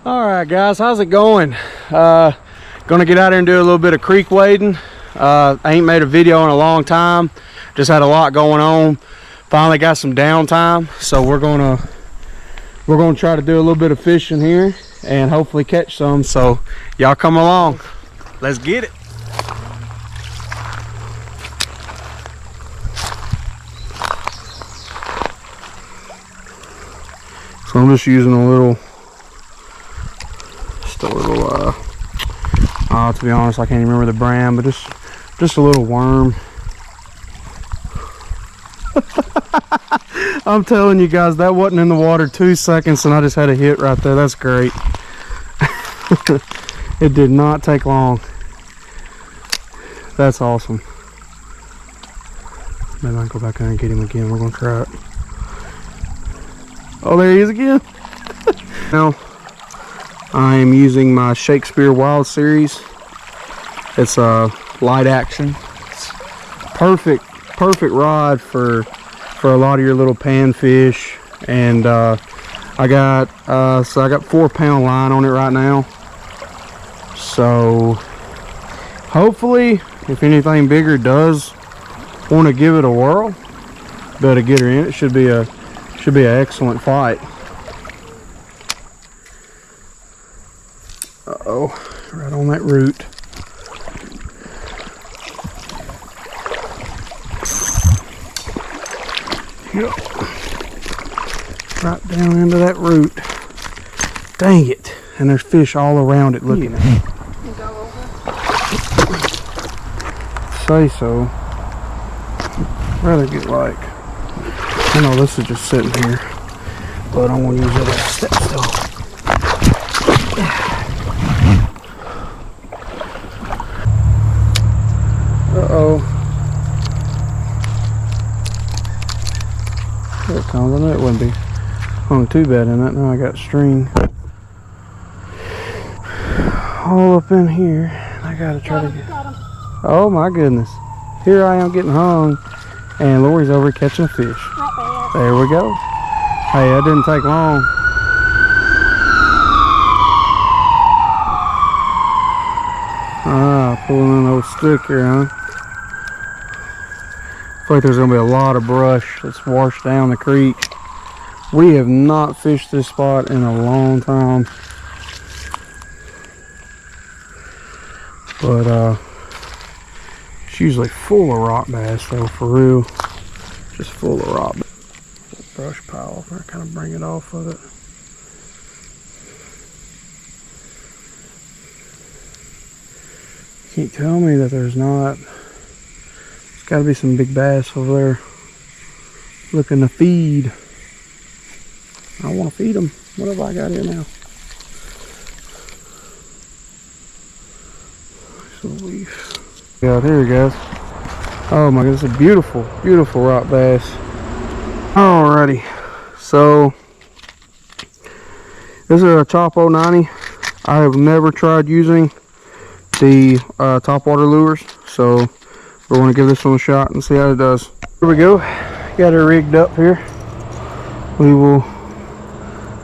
All right, guys, how's it going? Gonna get out here and do a little bit of creek wading. I ain't made a video in a long time. Just had a lot going on. Finally got some downtime, so we're gonna try to do a little bit of fishing here and hopefully catch some. So y'all come along. Let's get it. So I'm just using a little, to be honest, I can't even remember the brand, but just a little worm. I'm telling you guys, that wasn't in the water 2 seconds and I just had a hit right there. That's great. It did not take long. That's awesome. Maybe I can go back there and get him again. We're gonna try it. Oh, there he is again. Now I am using my Shakespeare Wild Series. It's a light action. It's perfect rod for a lot of your little panfish. And I got 4-pound line on it right now. So hopefully, if anything bigger does want to give it a whirl, better get her in. It should be an excellent fight. Uh-oh, right on that root. Yep. Right down into that root. Dang it. And there's fish all around it looking at it. Say so. Rather get like, I know this is just sitting here, but I want to use it as a step stool. Uh-oh. Here it comes. I knew it wouldn't be hung too bad in that. Now I got string all up in here. I gotta try to get... Oh my goodness. Here I am getting hung, and Lori's over catching a fish. There we go. Hey, that didn't take long. Ah, pulling an old stick here, huh? I feel like there's gonna be a lot of brush that's washed down the creek. We have not fished this spot in a long time. But it's usually full of rock bass though, for real. Just full of rock bass. Brush pile there, kind of bring it off of it. You can't tell me that there's not. There's got to be some big bass over there looking to feed. I want to feed them. What have I got here now? Nice little leaf. Yeah, here he goes. Oh my goodness, a beautiful, beautiful rock bass. Alrighty, so this is a Choppo 90. I have never tried using the Topwater lures, so we're going to give this one a shot and see how it does. Here we go, got her rigged up here. We will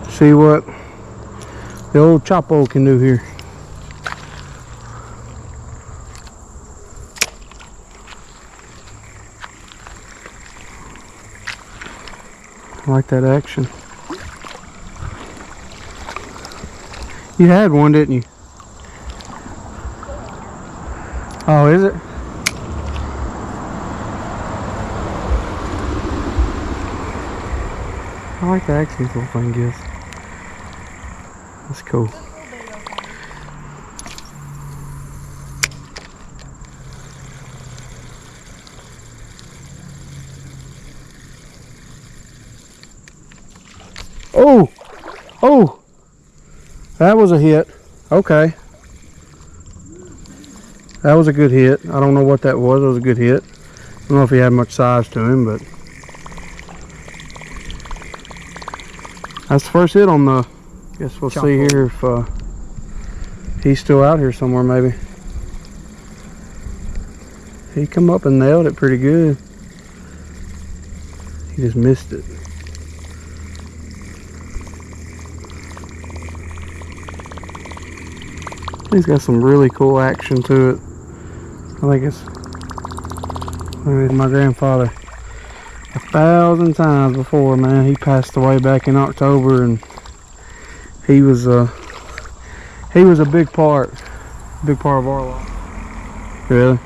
see what the old Choppo can do here. I like that action. You had one, didn't you? Oh, is it? I like the action this little thing gives. That's cool. Oh! Oh! That was a hit. Okay. That was a good hit. I don't know what that was. It was a good hit. I don't know if he had much size to him, but that's the first hit on the... Guess we'll see here if he's still out here somewhere, maybe. He come up and nailed it pretty good. He just missed it. He's got some really cool action to it. I think it's my grandfather 1,000 times before, man. He passed away back in October, and he was a big part of our life. Really?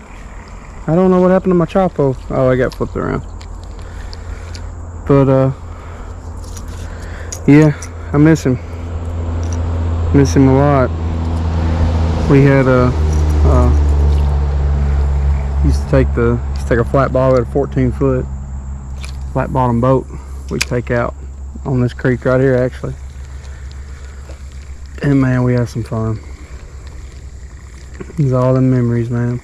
I don't know what happened to my Choppo. Oh, I got flipped around. But yeah, I miss him. Miss him a lot. We had used to take a flat bottom at a 14-foot flat bottom boat. We'd take out on this creek right here, actually. And man, we had some fun. It's all them memories, man.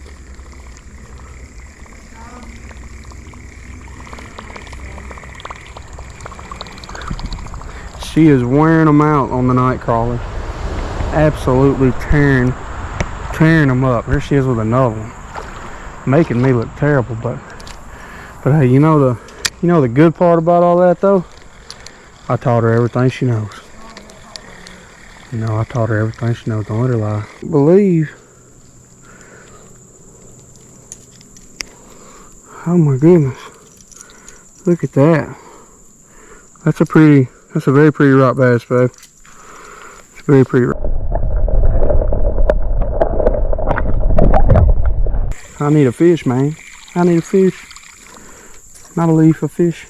She is wearing them out on the night crawler. Absolutely tearing them up. Here she is with another one, making me look terrible. But hey, you know the good part about all that though? I taught her everything she knows. I taught her everything she knows. Don't let her lie. Believe. Oh my goodness. Look at that. That's a very pretty rock bass, babe. It's very pretty. I need a fish, man. I need a fish. Not a leaf, a fish.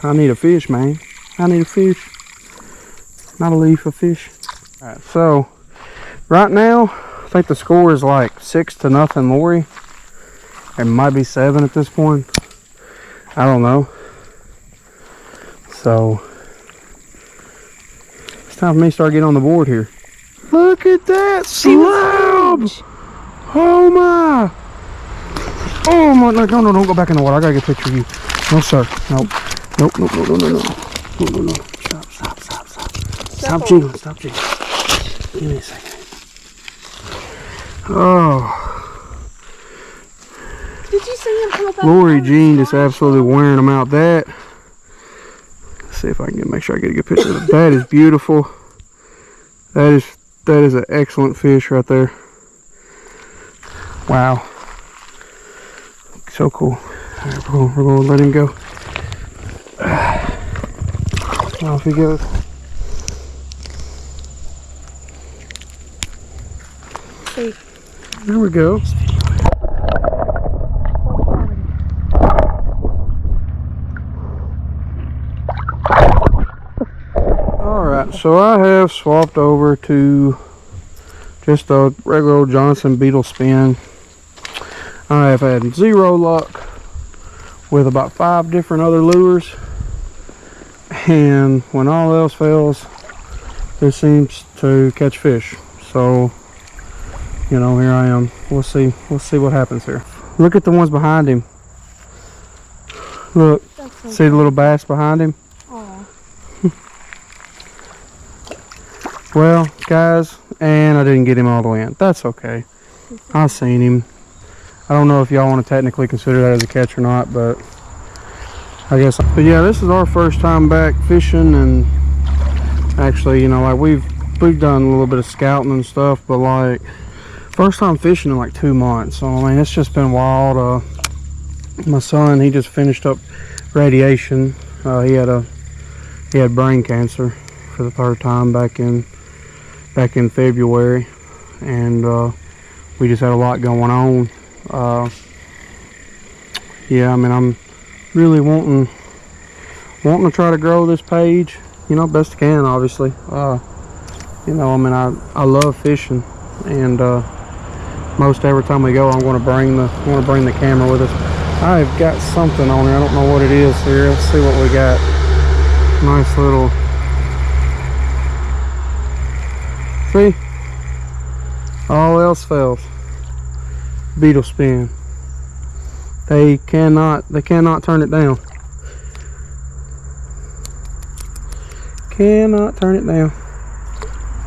I need a fish, man. I need a fish. Not a leaf, a fish. Alright, so right now I think the score is like 6-0 Lori. It might be 7 at this point. I don't know. So it's time for me to start getting on the board here. Look at that slab! Oh my! Oh my! No, don't go back in the water. I gotta get a picture of you. No, sir. Nope. Nope. No. Stop jiggling. Stop jiggling. Give me a second. Oh. Did you see him come up? Lori Jean just absolutely wearing them out. Let's see if I can make sure I get a good picture of it. That is beautiful. That is an excellent fish right there. Wow. So cool. Alright, we're gonna let him go. Off he goes. See. There we go. Alright, so I have swapped over to just a regular old Johnson beetle spin. I have had zero luck with about 5 different other lures, and when all else fails, this seems to catch fish. So, here I am. We'll see what happens here. Look at the ones behind him. Look, see the little bass behind him? Well, guys, and I didn't get him all the way in. That's okay. I seen him. I don't know if y'all want to technically consider that as a catch or not, but I guess. But yeah, this is our first time back fishing, and actually, like we've done a little bit of scouting and stuff, but like first time fishing in like 2 months. So I mean, it's just been wild. My son, he just finished up radiation. He had brain cancer for the 3rd time back in February, and we just had a lot going on. Yeah, I mean, I'm really wanting to try to grow this page, best I can, obviously. I mean, I love fishing, and most every time we go, I'm going to bring the camera with us. I've got something on here. I don't know what it is here. Let's see what we got. Nice little. See? All else fails. Beetle spin. They cannot turn it down. Cannot turn it down.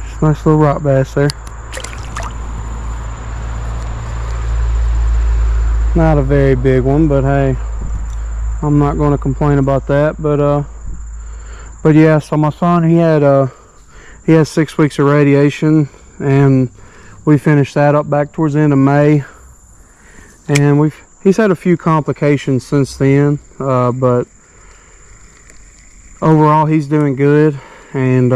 Just a nice little rock bass there. Not a very big one, but hey, I'm not going to complain about that. But yeah, so my son, he had 6 weeks of radiation, and we finished that up back towards the end of May. And he's had a few complications since then, but overall he's doing good, and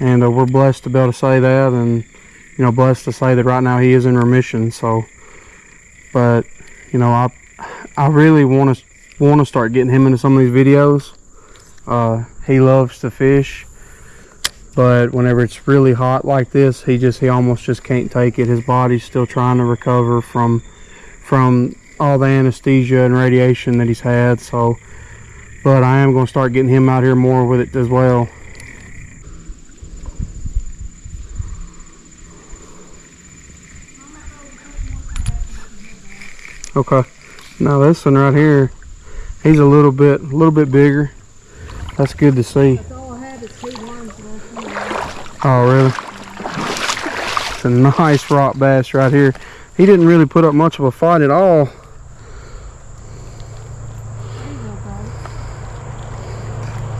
we're blessed to be able to say that, and you know, blessed to say that right now he is in remission. So, but you know, I really want to start getting him into some of these videos. He loves to fish, but whenever it's really hot like this, he almost just can't take it. His body's still trying to recover from all the anesthesia and radiation that he's had. So, but I am going to start getting him out here more with it as well. Okay, now this one right here, he's a little bit bigger. That's good to see. That's all I had is 2 worms left. Oh really? It's a nice rock bass right here. He didn't really put up much of a fight at all.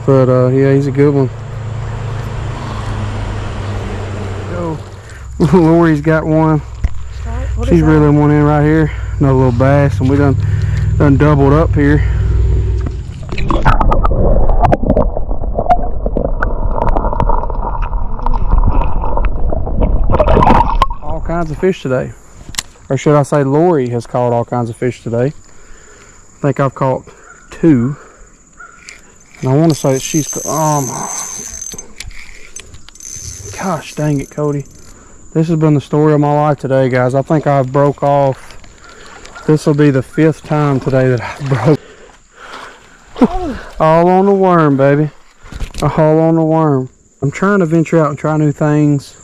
But yeah, he's a good one. Lori's got one. She's reeling one in right here. Another little bass, and we done doubled up here. All kinds of fish today. Or should I say Lori has caught all kinds of fish today. I think I've caught 2. And I want to say that she's, gosh dang it, Cody. This has been the story of my life today, guys. I think I've broke off. This will be the 5th time today that I broke. All on the worm, baby. All on the worm. I'm trying to venture out and try new things.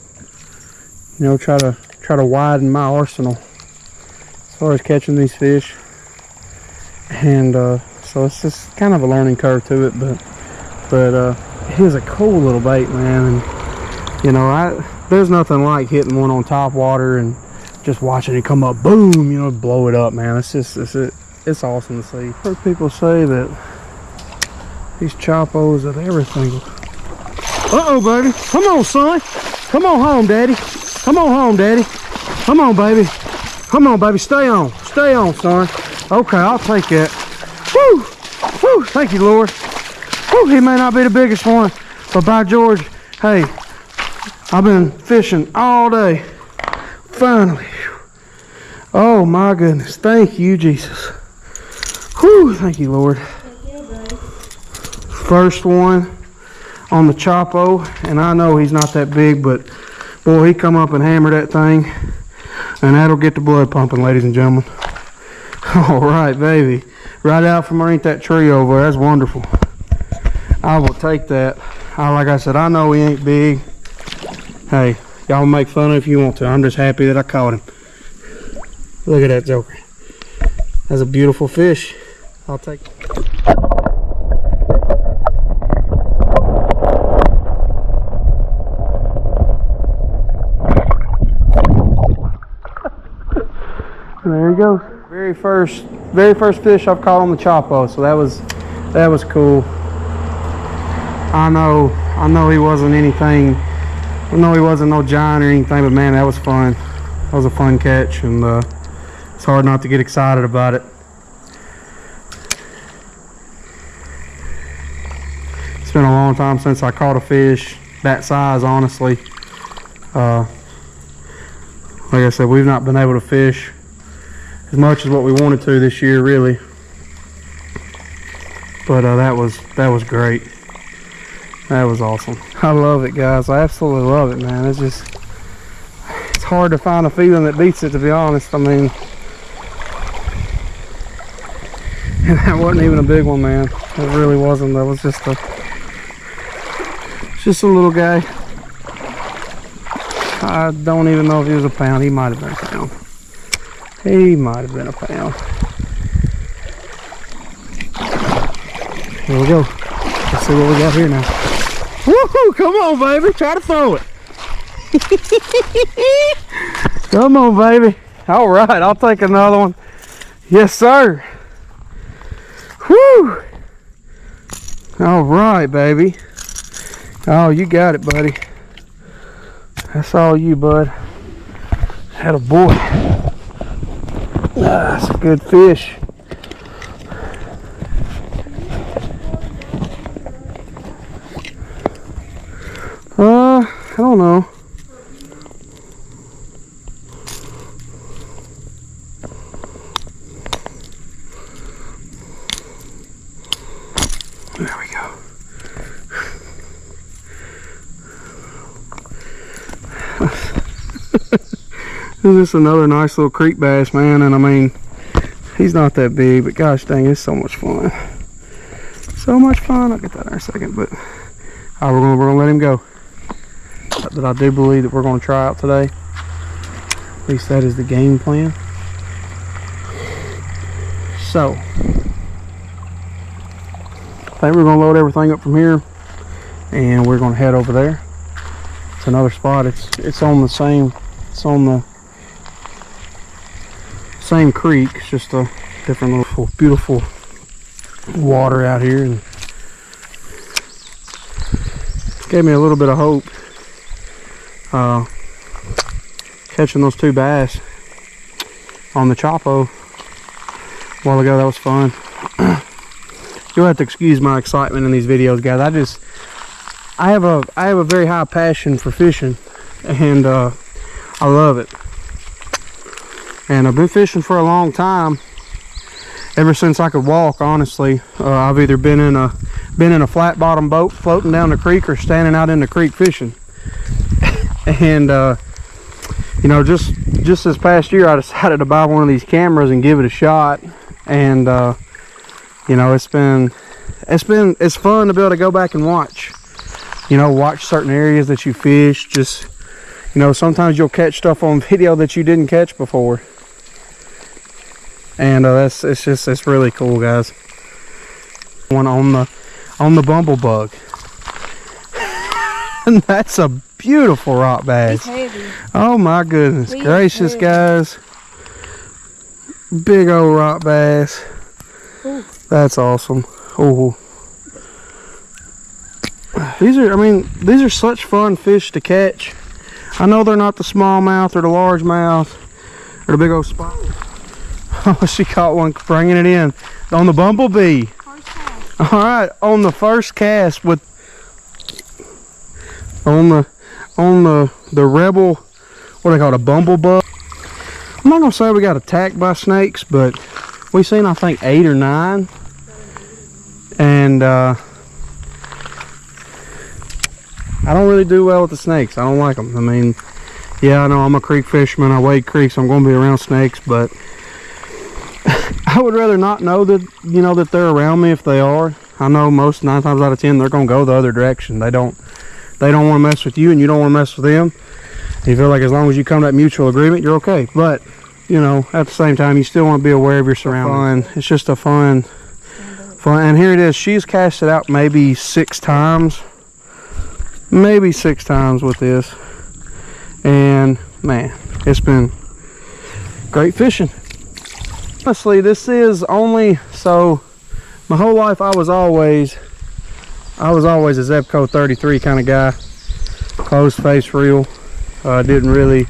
You know, try to widen my arsenal as far as catching these fish. And so it's just kind of a learning curve to it, but it is a cool little bait, man. And you know, there's nothing like hitting one on Topwater and just watching it come up, boom, you know, blow it up, man. It's awesome to see. I've heard people say that these Choppos are everything. Uh-oh, baby. Come on, son. Come on home, daddy. Come on home, daddy. Come on, baby. Come on, baby. Stay on. Stay on, son. Okay, I'll take that. Woo! Woo! Thank you, Lord. Woo! He may not be the biggest one, but by George, hey, I've been fishing all day. Finally. Oh my goodness. Thank you, Jesus. Whew. Thank you, Lord. First one on the Choppo, and I know he's not that big, but boy, he come up and hammer that thing, and that'll get the blood pumping, ladies and gentlemen. All right, baby. Right out from underneath that tree over there. That's wonderful. I will take that. Like I said, I know he ain't big. Hey, y'all make fun of it if you want to. I'm just happy that I caught him. Look at that joker. That's a beautiful fish. I'll take it. There he goes. Very first fish I've caught on the Choppo, so that was cool. I know he wasn't anything. I know he wasn't no giant or anything, but man, that was fun. That was a fun catch, and it's hard not to get excited about it. It's been a long time since I caught a fish that size, honestly. Like I said, we've not been able to fish as much as what we wanted to this year, really. But that was great. That was awesome. I love it, guys. I absolutely love it, man. It's hard to find a feeling that beats it, to be honest. I mean, and that wasn't even a big one, man. It really wasn't. That was just a little guy. I don't even know if he was a pound. He might have been a pound. He might have been a pound. Here we go. Let's see what we got here now. Woohoo! Come on, baby. Try to throw it. Come on, baby. All right, I'll take another one. Yes, sir. Whew. All right, baby. Oh, you got it, buddy. That's all you, bud. Had a boy. That's a good fish. I don't know. There we go. This is another nice little creek bass, man, and I mean, he's not that big, but gosh dang, it's so much fun. So much fun. I'll get that in a second, but we're gonna let him go. That I do believe that we're gonna try out today. At least that is the game plan. So I think we're gonna load everything up from here, and we're gonna head over there. It's another spot. It's on the same. It's on the same creek. It's just a different little beautiful water out here, and gave me a little bit of hope. Catching those 2 bass on the Choppo a while ago. That was fun. You'll have to excuse my excitement in these videos, guys. I have a very high passion for fishing, and I love it. And I've been fishing for a long time, ever since I could walk. Honestly, I've either been in a flat bottom boat floating down the creek or standing out in the creek fishing. And you know, just this past year, I decided to buy one of these cameras and give it a shot. And you know, it's fun to be able to go back and watch. You know, watch certain areas that you fish. Just, you know, sometimes you'll catch stuff on video that you didn't catch before, and it's really cool, guys. One on the bumblebug, and that's a beautiful rock bass. He's heavy. Oh my goodness gracious, guys! Big old rock bass. Ooh. That's awesome. Oh. These are such fun fish to catch. I know they're not the smallmouth or the largemouth or the big old spot. Oh, she caught one bringing it in on the bumblebee. First cast. All right, on the first cast on the rebel, what do they call it, a bumblebug. I'm not gonna say we got attacked by snakes, but we seen, I think, 8 or 9, and I don't really do well with the snakes. I don't like them. I mean, yeah, I know I'm a creek fisherman. I wade creeks. I'm going to be around snakes, but I would rather not know that, you know, that they're around me if they are. I know 9 times out of 10 they're going to go the other direction. They don't want to mess with you, and you don't want to mess with them. You feel like as long as you come to that mutual agreement, you're okay. But, you know, at the same time, you still want to be aware of your surroundings. It's just a fun. And here it is. She's cast it out maybe 6 times. Maybe 6 times with this, and man, it's been great fishing. Honestly, this is only, so my whole life I was always a Zebco 33 kind of guy, closed face reel. Didn't really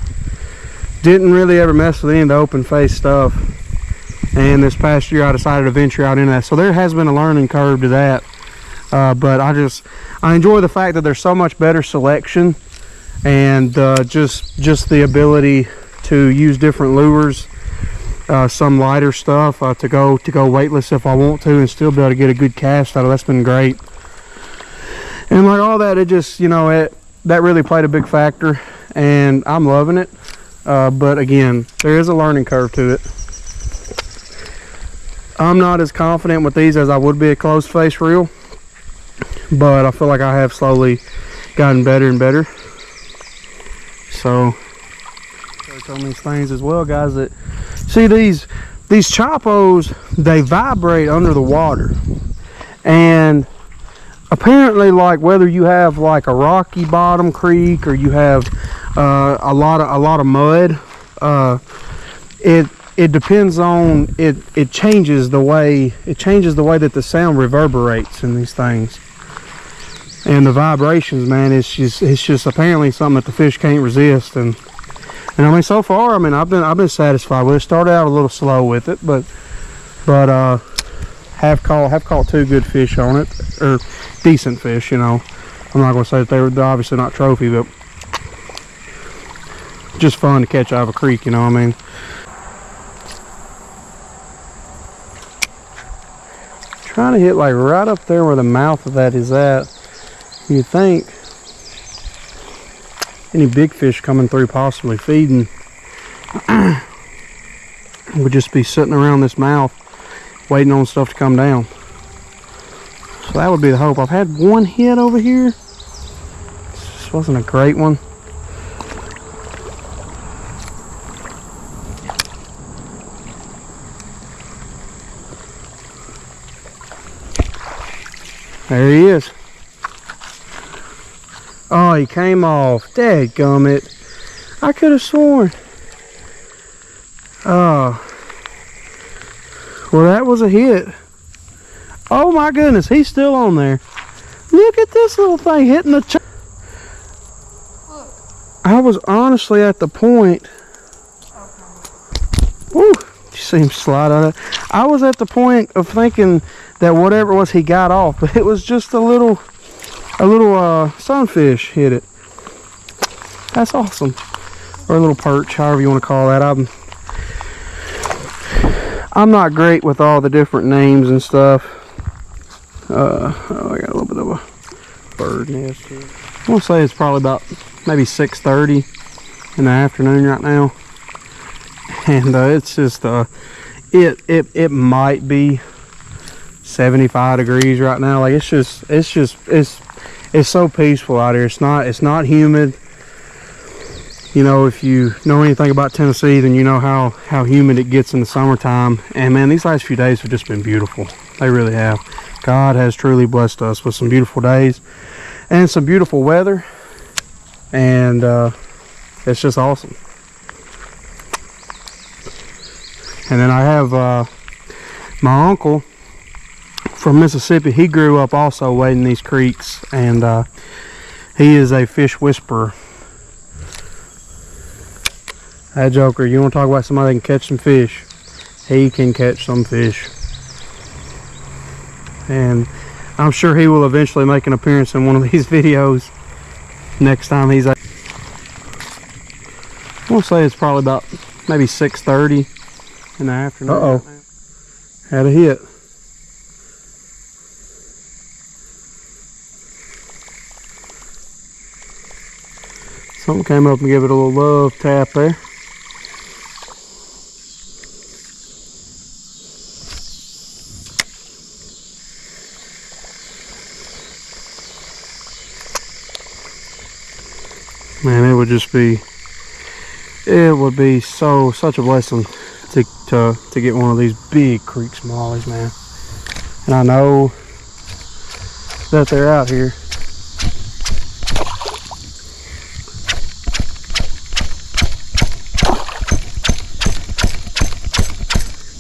ever mess with any of the open face stuff, and this past year I decided to venture out into that. So there has been a learning curve to that. But I enjoy the fact that there's so much better selection, and just the ability to use different lures, some lighter stuff to go weightless if I want to, and still be able to get a good cast out of. That's been great. And like all that, it just, you know, that really played a big factor, and I'm loving it. But again, there is a learning curve to it. I'm not as confident with these as I would be a closed face reel, but I feel like I have slowly gotten better and better. So on these things as well, guys, that see these Choppos, they vibrate under the water, and apparently, like, whether you have like a rocky bottom creek or you have a lot of mud, it depends on it changes the way that the sound reverberates in these things. And the vibrations, man, it's just apparently something that the fish can't resist. And I mean, so far, I mean, I've been satisfied with it. Started out a little slow with it, but have caught 2 good fish on it, or decent fish, you know. I'm not gonna say that they're obviously not trophy, but just fun to catch out of a creek, you know what I mean. Trying to hit like right up there where the mouth of that is at. You'd think any big fish coming through possibly feeding would just be sitting around this mouth waiting on stuff to come down. So that would be the hope. I've had 1 hit over here. This wasn't a great one. There he is. Oh, he came off. Dadgummit. I could have sworn. Oh. Well, that was a hit. Oh my goodness, he's still on there. Look at this little thing hitting the I was honestly at the point. Woo! You see him slide on it. I was at the point of thinking that whatever it was he got off, but it was just a little sunfish hit it. That's awesome. Or a little perch, however you want to call that. I'm not great with all the different names and stuff. Oh, I got a little bit of a bird nest here. I want to say it's probably about maybe 6:30 in the afternoon right now, and it's just it might be 75 degrees right now. Like it's so peaceful out here. It's not humid. You know, if you know anything about Tennessee, then you know how humid it gets in the summertime. And man, these last few days have just been beautiful. They really have. God has truly blessed us with some beautiful days and some beautiful weather. And it's just awesome. And then I have my uncle from Mississippi. He grew up also wading these creeks, and he is a fish whisperer. That joker, you want to talk about somebody that can catch some fish? He can catch some fish. And I'm sure he will eventually make an appearance in one of these videos next time he's out. I want to say it's probably about maybe 6:30 in the afternoon. Uh-oh. Had a hit. Something came up and gave it a little love tap there. Man, it would be such a blessing to get one of these big creek smallies, man. And I know that they're out here.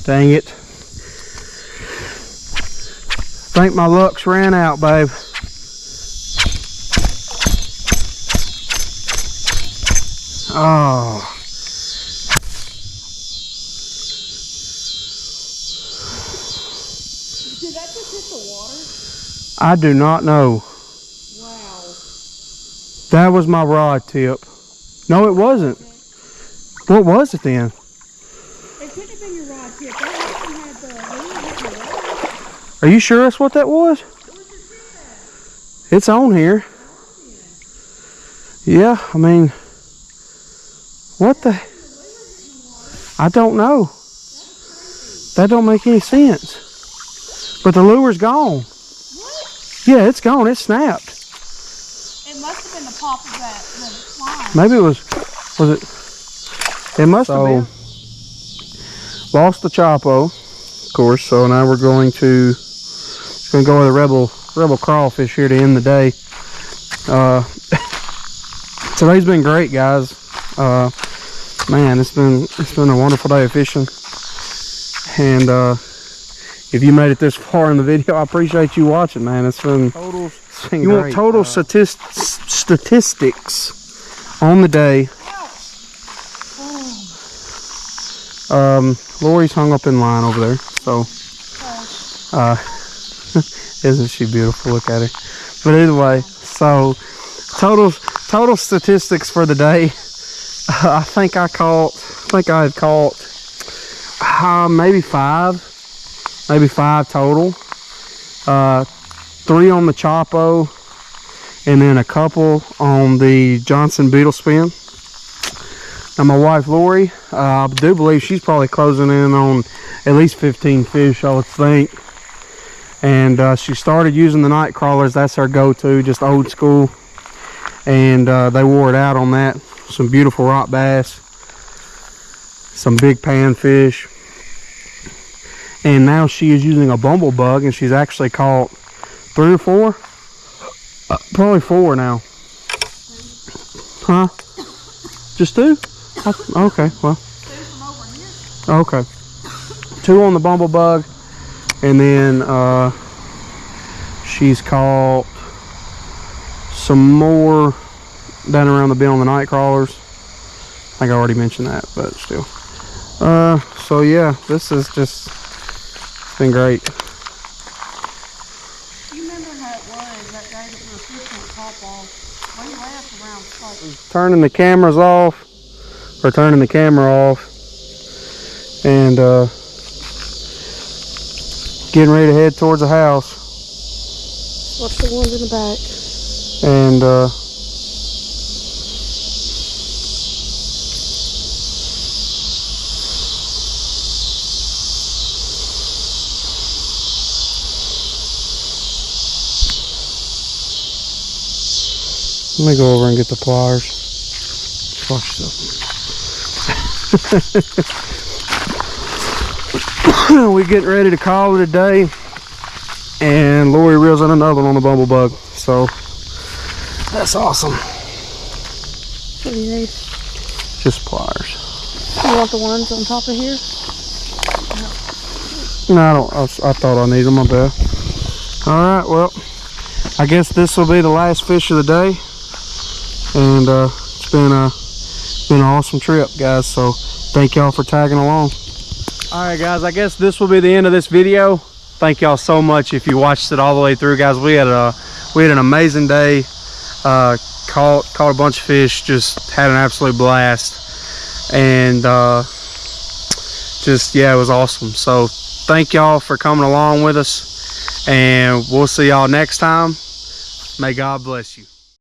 Dang it. Think my luck's ran out, babe. Oh. Did that just hit the water? I do not know. Wow. That was my rod tip. No, it wasn't. What was it then? It couldn't have been your rod tip. That one had the rod. Are you sure that's what that was? Where's your tip at? It's on here. Yeah, I mean, what the? I don't know. That don't make any sense. But the lure's gone. What? Yeah, it's gone. It snapped. It must have been the pop of the line. Maybe it was it? It must have been. Lost the Choppo, of course. So now we're going to go with a rebel crawfish here to end the day. Today's been great, guys. Man, it's been a wonderful day of fishing, and if you made it this far in the video, I appreciate you watching, man. It's been been you want total statistics on the day. Lori's hung up in line over there, so isn't she beautiful? Look at her. But either way, so total statistics for the day. I think I had caught maybe five total. 3 on the Choppo, and then a couple on the Johnson beetle spin. Now my wife Lori, I do believe she's probably closing in on at least 15 fish, I would think. And she started using the night crawlers. That's her go-to, just old school. And they wore it out on that. Some beautiful rock bass, some big panfish, and now she is using a bumblebug, and she's actually caught 3 or 4, probably 4 now. Huh? Just 2? Okay, well. Okay. 2 on the bumblebug, and then she's caught some more down around the bend on the night crawlers. I think I already mentioned that, but still. So yeah, this is just, it's been great. You remember how it was that day that we were fishing at Choppo? We laughed around like turning the cameras off, or turning the camera off, and getting ready to head towards the house. Watch the ones in the back. And let me go over and get the pliers. Watch this. We're getting ready to call it a day, and Lori reels in another one on the bumblebug. So that's awesome. What do you need? Just pliers. You want the ones on top of here? No, I don't. I thought I needed them. My bad. All right. Well, I guess this will be the last fish of the day. And it's been an awesome trip, guys, so thank y'all for tagging along. All right, guys, I guess this will be the end of this video. Thank y'all so much if you watched it all the way through, guys. We had an amazing day. Caught a bunch of fish, just had an absolute blast, and just, yeah, it was awesome. So thank y'all for coming along with us, and we'll see y'all next time. May God bless you.